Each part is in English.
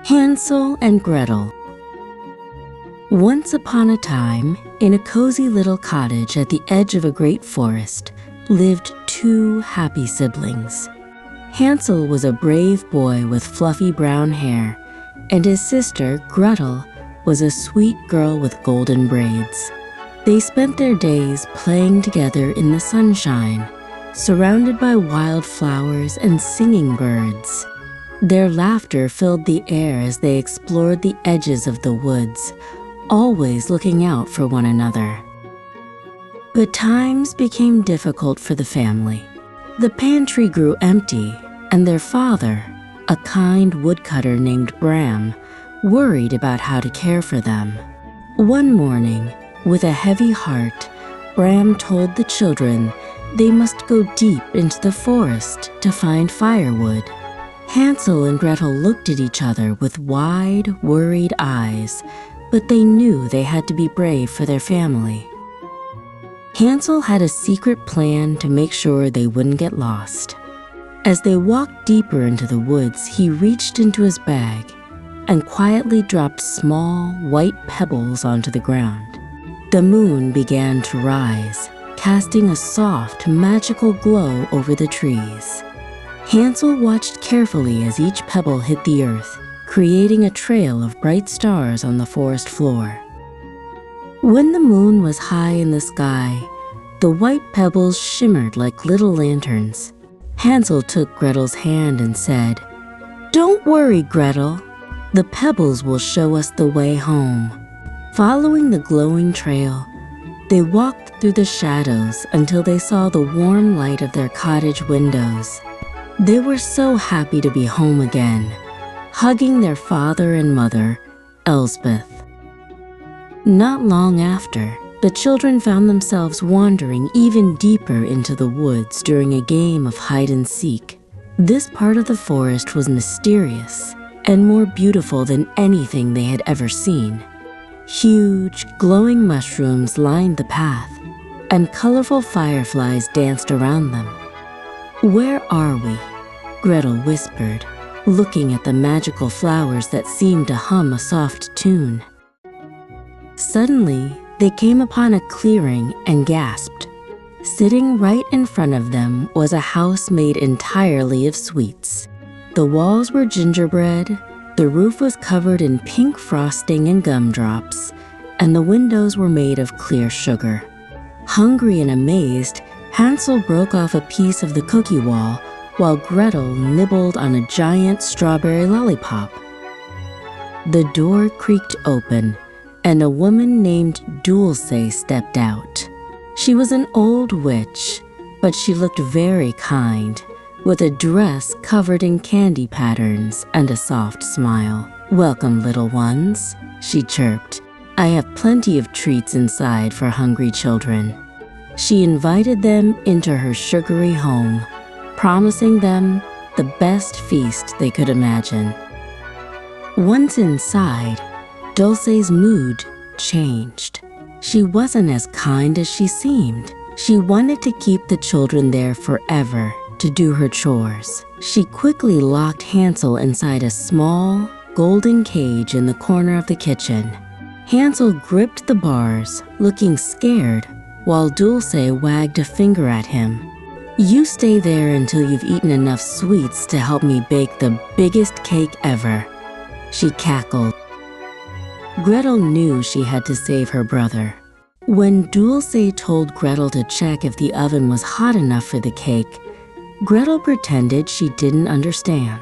Hansel and Gretel. Once upon a time, in a cozy little cottage at the edge of a great forest, lived two happy siblings. Hansel was a brave boy with fluffy brown hair, and his sister, Gretel, was a sweet girl with golden braids. They spent their days playing together in the sunshine, surrounded by wild flowers and singing birds. Their laughter filled the air as they explored the edges of the woods, always looking out for one another. But times became difficult for the family. The pantry grew empty, and their father, a kind woodcutter named Bram, worried about how to care for them. One morning, with a heavy heart, Bram told the children they must go deep into the forest to find firewood. Hansel and Gretel looked at each other with wide, worried eyes, but they knew they had to be brave for their family. Hansel had a secret plan to make sure they wouldn't get lost. As they walked deeper into the woods, he reached into his bag and quietly dropped small, white pebbles onto the ground. The moon began to rise, casting a soft, magical glow over the trees. Hansel watched carefully as each pebble hit the earth, creating a trail of bright stars on the forest floor. When the moon was high in the sky, the white pebbles shimmered like little lanterns. Hansel took Gretel's hand and said, "Don't worry, Gretel. The pebbles will show us the way home." Following the glowing trail, they walked through the shadows until they saw the warm light of their cottage windows. They were so happy to be home again, hugging their father and mother, Elsbeth. Not long after, the children found themselves wandering even deeper into the woods during a game of hide and seek. This part of the forest was mysterious and more beautiful than anything they had ever seen. Huge, glowing mushrooms lined the path, and colorful fireflies danced around them. "Where are we?" Gretel whispered, looking at the magical flowers that seemed to hum a soft tune. Suddenly, they came upon a clearing and gasped. Sitting right in front of them was a house made entirely of sweets. The walls were gingerbread, the roof was covered in pink frosting and gumdrops, and the windows were made of clear sugar. Hungry and amazed, Hansel broke off a piece of the cookie wall while Gretel nibbled on a giant strawberry lollipop. The door creaked open, and a woman named Dulce stepped out. She was an old witch, but she looked very kind, with a dress covered in candy patterns and a soft smile. "Welcome, little ones," she chirped. "I have plenty of treats inside for hungry children." She invited them into her sugary home, promising them the best feast they could imagine. Once inside, Dulce's mood changed. She wasn't as kind as she seemed. She wanted to keep the children there forever to do her chores. She quickly locked Hansel inside a small, golden cage in the corner of the kitchen. Hansel gripped the bars, looking scared, while Dulce wagged a finger at him. "You stay there until you've eaten enough sweets to help me bake the biggest cake ever," she cackled. Gretel knew she had to save her brother. When Dulce told Gretel to check if the oven was hot enough for the cake, Gretel pretended she didn't understand.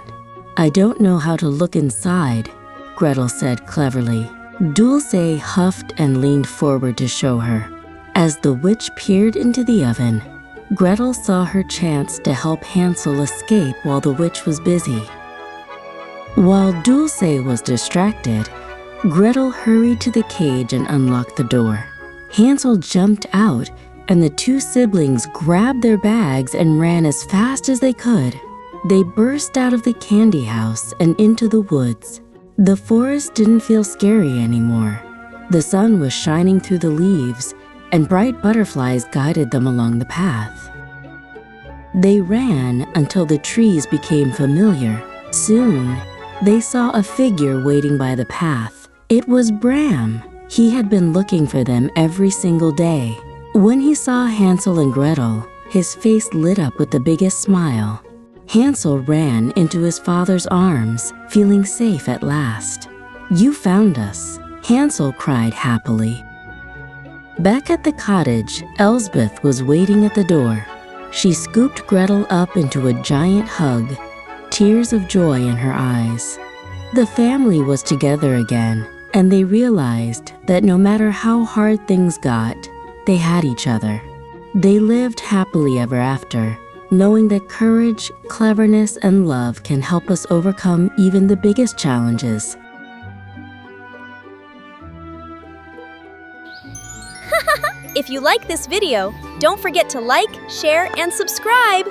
"I don't know how to look inside," Gretel said cleverly. Dulce huffed and leaned forward to show her. As the witch peered into the oven, Gretel saw her chance to help Hansel escape while the witch was busy. While Dulce was distracted, Gretel hurried to the cage and unlocked the door. Hansel jumped out, and the two siblings grabbed their bags and ran as fast as they could. They burst out of the candy house and into the woods. The forest didn't feel scary anymore. The sun was shining through the leaves, and bright butterflies guided them along the path. They ran until the trees became familiar. Soon, They saw a figure waiting by the path. It was Bram. He had been looking for them every single day. When he saw Hansel and Gretel, his face lit up with the biggest smile. Hansel ran into his father's arms, feeling safe at last. "You found us," Hansel cried happily. Back at the cottage, Elsbeth was waiting at the door. She scooped Gretel up into a giant hug, tears of joy in her eyes. The family was together again, and they realized that no matter how hard things got, they had each other. They lived happily ever after, knowing that courage, cleverness, and love can help us overcome even the biggest challenges. If you like this video, don't forget to like, share, and subscribe!